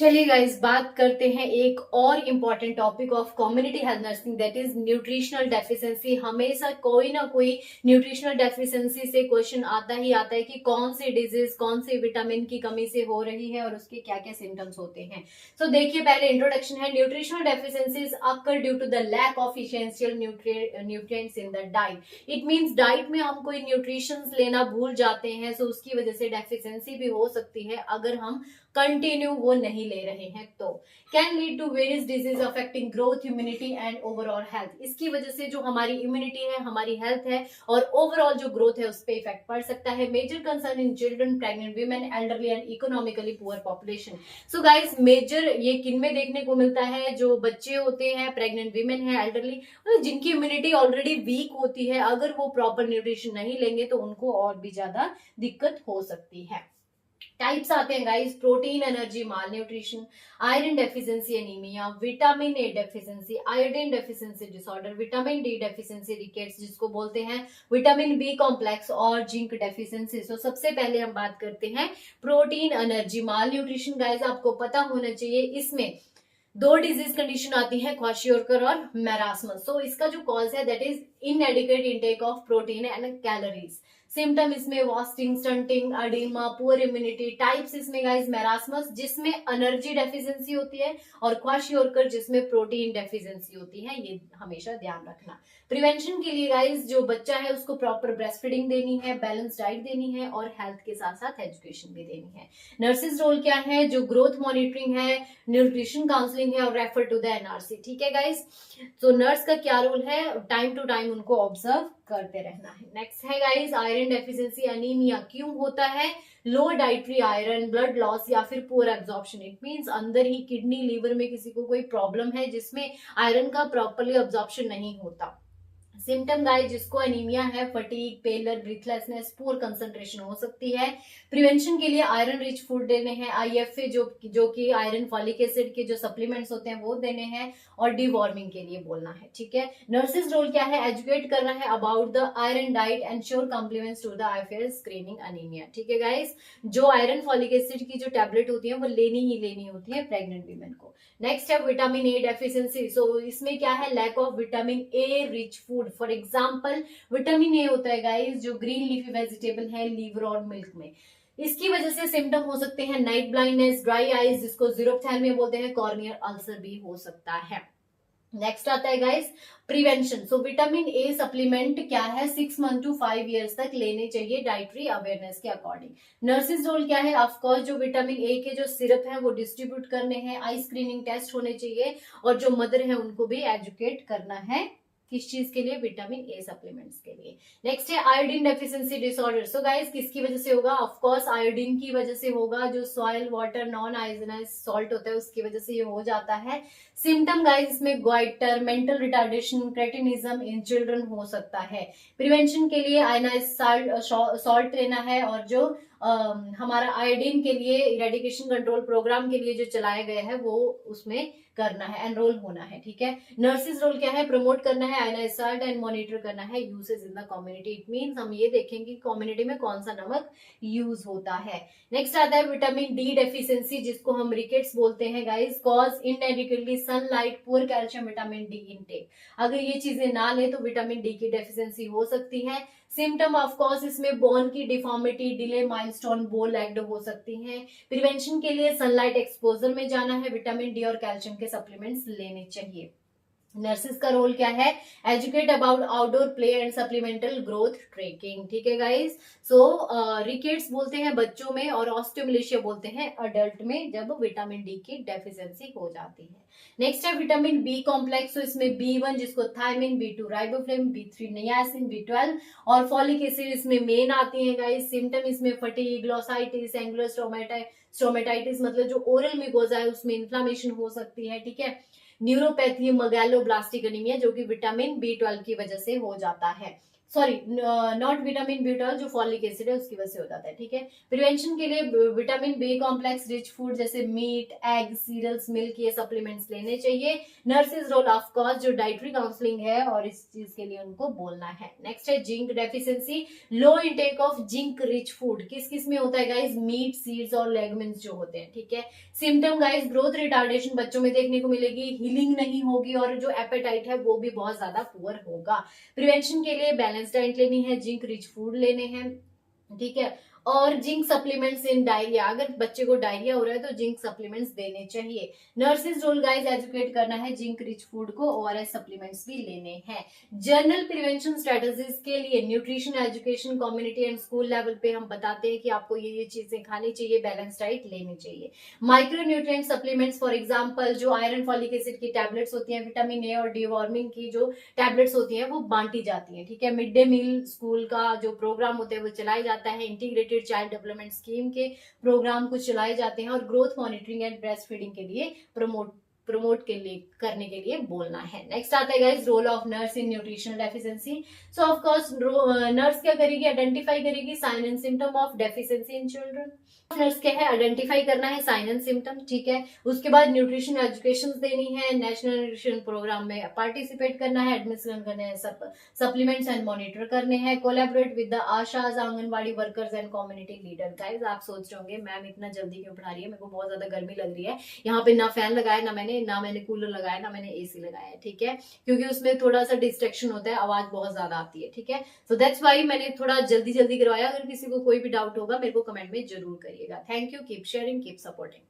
चलिए गाइस, बात करते हैं एक और important topic of community health nursing, that is nutritional deficiency. हमेशा कोई ना कोई न्यूट्रिशनल डेफिशिएंसी से क्वेश्चन आता ही आता है कि कौन सी डिजीज, कौन से विटामिन की कमी से हो रही है और उसके क्या क्या सिम्टम्स होते हैं। तो देखिए, पहले इंट्रोडक्शन है। Nutritional deficiencies occur due to the lack of essential nutrients in the diet. It means diet में हम कोई न्यूट्रिशंस लेना भूल जाते हैं, सो उसकी वजह से डेफिशिएंसी भी हो सकती है अगर हम कंटिन्यू वो नहीं ले रहे हैं। तो can lead to various disease affecting growth, immunity and overall health. इसकी वजह से जो हमारी इम्यूनिटी है, हमारी हेल्थ है और ओवरऑल जो ग्रोथ है उस पर इफेक्ट पड़ सकता है। Major concern in children, pregnant women, elderly and economically poor population. So guys, major ये किन में देखने को मिलता है? जो बच्चे होते हैं, प्रेग्नेंट वीमेन है, एल्डरली, मतलब जिनकी इम्यूनिटी ऑलरेडी वीक होती है, अगर वो प्रॉपर न्यूट्रिशन नहीं लेंगे तो उनको और भी ज्यादा दिक्कत हो सकती है। टाइप्स आते हैं guys: protein energy mall nutrition, iron deficiency anaemia, vitamin A deficiency, iodine deficiency disorder, vitamin D deficiency rickets जिसको बोलते हैं, विटामिन बी कॉम्प्लेक्स और जिंक डेफिशिएंसी। सो सबसे पहले हम बात करते हैं प्रोटीन एनर्जी माल न्यूट्रिशन। गाइस, आपको पता होना चाहिए इसमें दो डिजीज कंडीशन आती है, क्वाशियोरकर और मैरास्मस। सो इसका जो कॉज है that is inadequate intake of protein and calories. Symptom इसमें wasting, stunting, oedema, poor immunity. Types इसमें गाइस मैरास्मस जिसमें एनर्जी डेफिशिएंसी होती है और क्वाशियोरकर जिसमें प्रोटीन डेफिशिएंसी होती है। ये हमेशा ध्यान रखना। प्रिवेंशन के लिए गाइस, जो बच्चा है उसको प्रॉपर ब्रेस्ट फीडिंग देनी है, बैलेंस डाइट देनी है और हेल्थ के साथ साथ एजुकेशन भी देनी है। नर्सिस रोल क्या है? जो ग्रोथ मॉनिटरिंग है, न्यूट्रिशन काउंसलिंग है और रेफर टू द एनआरसी। ठीक है गाइस, तो नर्स का क्या रोल है? टाइम टू टाइम उनको ऑब्जर्व करते रहना है। नेक्स्ट है गाइस आयरन डेफिशिएंसी एनीमिया। क्यों होता है? लो डाइटरी आयरन, ब्लड लॉस या फिर पुअर एब्जॉर्प्शन। इट मींस अंदर ही किडनी, लीवर में किसी को कोई प्रॉब्लम है जिसमें आयरन का प्रॉपरली एब्जॉर्प्शन नहीं होता। सिम्टम गाइस, जिसको एनीमिया है, फटीग, पेलर, ब्रीथलेसनेस, पुअर कंसंट्रेशन हो सकती है। प्रिवेंशन के लिए आयरन रिच फूड देने हैं, आईएफए जो कि आयरन फॉलिक एसिड के जो सप्लीमेंट्स होते हैं वो देने हैं और डिवॉर्मिंग के लिए बोलना है। ठीक है, नर्सिस रोल क्या है? एजुकेट करना है about the iron diet and sure complements to the IFS screening anaemia. ठीक है गाइस, जो आयरन फॉलिक एसिड की जो टैबलेट होती है वो लेनी ही लेनी होती है प्रेग्नेंट वीमेन को। नेक्स्ट है विटामिन ए डेफिशिएंसी। सो इसमें क्या है? Lack of vitamin A rich food. For example, vitamin A होता है गाइस जो ग्रीन लीफी वेजिटेबल है, लीवर और मिल्क में। इसकी वजह से सिम्टम हो सकते हैं नाइट ब्लाइंडनेस, ड्राई आईज जिसको जीरोप्थैल्मिया बोलते हैं, कॉर्नियल अल्सर भी हो सकता है। नेक्स्ट आता है guys prevention. So vitamin A supplement क्या है? 6 मंथ टू 5 ईयर्स तक लेने चाहिए डाइटरी अवेयरनेस के अकॉर्डिंग। नर्सिस रोल क्या है? ऑफकोर्स जो विटामिन ए के जो सिरप है वो डिस्ट्रीब्यूट करने हैं, आई स्क्रीनिंग टेस्ट होने चाहिए और जो मदर है उनको भी एजुकेट करना है। किस चीज के लिए? विटामिन ए सप्लीमेंट्स के लिए। नेक्स्ट है iodine deficiency disorder. So guys, किसकी वजह से होगा? ऑफ कोर्स आयोडीन की वजह से होगा। जो soil water non iodised salt होता है उसकी वजह से ये हो जाता है। सिम्टम गाइस इसमें goitre, mental retardation, cretinism in children हो सकता है। प्रिवेंशन के लिए आयोनाइज्ड सॉल्ट लेना है और जो हमारा आयोडीन के लिए इरेडिकेशन कंट्रोल प्रोग्राम के लिए जो चलाया गया है वो उसमें करना है, एनरोल होना है। ठीक है, नर्सिस रोल क्या है? प्रमोट करना है आयोनाइज्ड सॉल्ट एंड मॉनिटर करना है usage in the community. It means हम ये देखेंगे कम्युनिटी में कौन सा नमक यूज होता है। नेक्स्ट आता है विटामिन डी डेफिशिएंसी जिसको हम रिकेट्स बोलते हैं guys. Cause inadequately sunlight, poor calcium, vitamin D intake. अगर ये चीजें ना ले तो विटामिन डी की डेफिशिएंसी हो सकती है। सिम्टम ऑफ कोर्स इसमें बोन की डिफॉर्मिटी, डिले माइलस्टोन, बो लेग्ड हो सकती हैं। प्रिवेंशन के लिए सनलाइट एक्सपोजर में जाना है, विटामिन डी और कैल्शियम के सप्लीमेंट्स लेने चाहिए। नर्सिस का रोल क्या है? Educate about outdoor play and supplemental growth trekking. ठीक है गाइस, सो रिकेट्स बोलते हैं बच्चों में और ऑस्टियोमलेशिया बोलते हैं अडल्ट में जब विटामिन डी की डेफिशिएंसी हो जाती है। नेक्स्ट है विटामिन बी कॉम्प्लेक्स। तो इसमें B1 जिसको thiamine, B2 riboflavin, B3 niacin, B12 और फॉलिक एसिड इसमें मेन आती है गाइस। सिम्टम इसमें फटीग, ग्लोसाइटिस, एंगुलर स्टोमेटाइटिस मतलब जो ओरल म्यूकोजा है उसमें इन्फ्लामेशन हो सकती है। ठीक है, न्यूरोपैथी, मगैलोब्लास्टिक एनीमिया जो कि विटामिन B12 की वजह से हो जाता है। सॉरी, नॉट विटामिन B12, जो फॉलिक एसिड है उसकी वजह से हो जाता है, ठीक है। प्रिवेंशन के लिए vitamin B complex rich food जैसे मीट, एग, सीरियल्स, मिल्क, ये सप्लीमेंट्स लेने चाहिए। नर्सेज रोल ऑफ कोर्स जो डाइटरी काउंसलिंग है और इस चीज के लिए उनको बोलना है। नेक्स्ट है zinc deficiency, low intake of zinc rich food. किस किस में होता है गाइज? मीट, सीड्स और लेगुमिन्स जो होते हैं, ठीक है। सिम्टम गाइज, ग्रोथ रिटार्डेशन बच्चों में देखने को मिलेगी, हीलिंग नहीं होगी और जो एपेटाइट है वो भी बहुत ज्यादा पुअर होगा। प्रिवेंशन के लिए बैलेंस डाइट लेनी है, जिंक रिच फूड लेने हैं, ठीक है। और जिंक सप्लीमेंट्स इन डायरिया, अगर बच्चे को डायरिया हो रहा है तो जिंक सप्लीमेंट्स देने चाहिए। नर्सेज रोल गाइज एजुकेट करना है, जिंक रिच फूड को, ORS सप्लीमेंट्स भी लेने हैं। जनरल प्रिवेंशन स्ट्रेटेजीज के लिए nutrition education community and school level पे हम बताते हैं कि आपको ये चीजें खानी चाहिए, बैलेंस डाइट लेनी चाहिए। Micro nutrient supplements for example जो आयरन फॉलिक एसिड की टैबलेट्स होती हैं, विटामिन ए और डिवॉर्मिंग की जो टैबलेट्स होती हैं वो बांटी जाती हैं, ठीक है। मिड डे मील स्कूल का जो प्रोग्राम होता है वो चलाया जाता है। इंटीग्रेटेड चाइल्ड डेवलपमेंट स्कीम के प्रोग्राम कुछ चलाए जाते हैं और growth monitoring and breast feeding के लिए प्रमोट के लिए करने के लिए बोलना है। नेक्स्ट आता है guys role of nurse in nutritional deficiency. So of course nurse क्या करेगी? आइडेंटिफाई करेगी sign and symptom of deficiency in children. Nurse क्या है? आइडेंटिफाई करना है साइन एंड सिम्टम, ठीक है। उसके बाद न्यूट्रिशन एजुकेशन देनी है, नेशनल न्यूट्रिशन प्रोग्राम में पार्टिसिपेट करना है, एडमिशन करने हैं, सप्लीमेंट्स एंड मॉनिटर करने हैं, collaborate with the Asha's, anganwadi workers and community leader. Guys आप सोच रहे होंगे मैम इतना जल्दी क्यों पढ़ा रही है, मेरे को बहुत ज्यादा गर्मी लग रही है, यहाँ पे ना फैन लगाया ना मैंने कूलर लगाया, ना मैंने AC लगाया है, ठीक है, क्योंकि उसमें थोड़ा सा डिस्ट्रैक्शन होता है, आवाज बहुत ज्यादा आती है, ठीक है। सो दैट्स वाई मैंने थोड़ा जल्दी जल्दी करवाया। अगर किसी को कोई भी डाउट होगा मेरे को कमेंट में जरूर करिएगा। Thank you, keep sharing, keep supporting.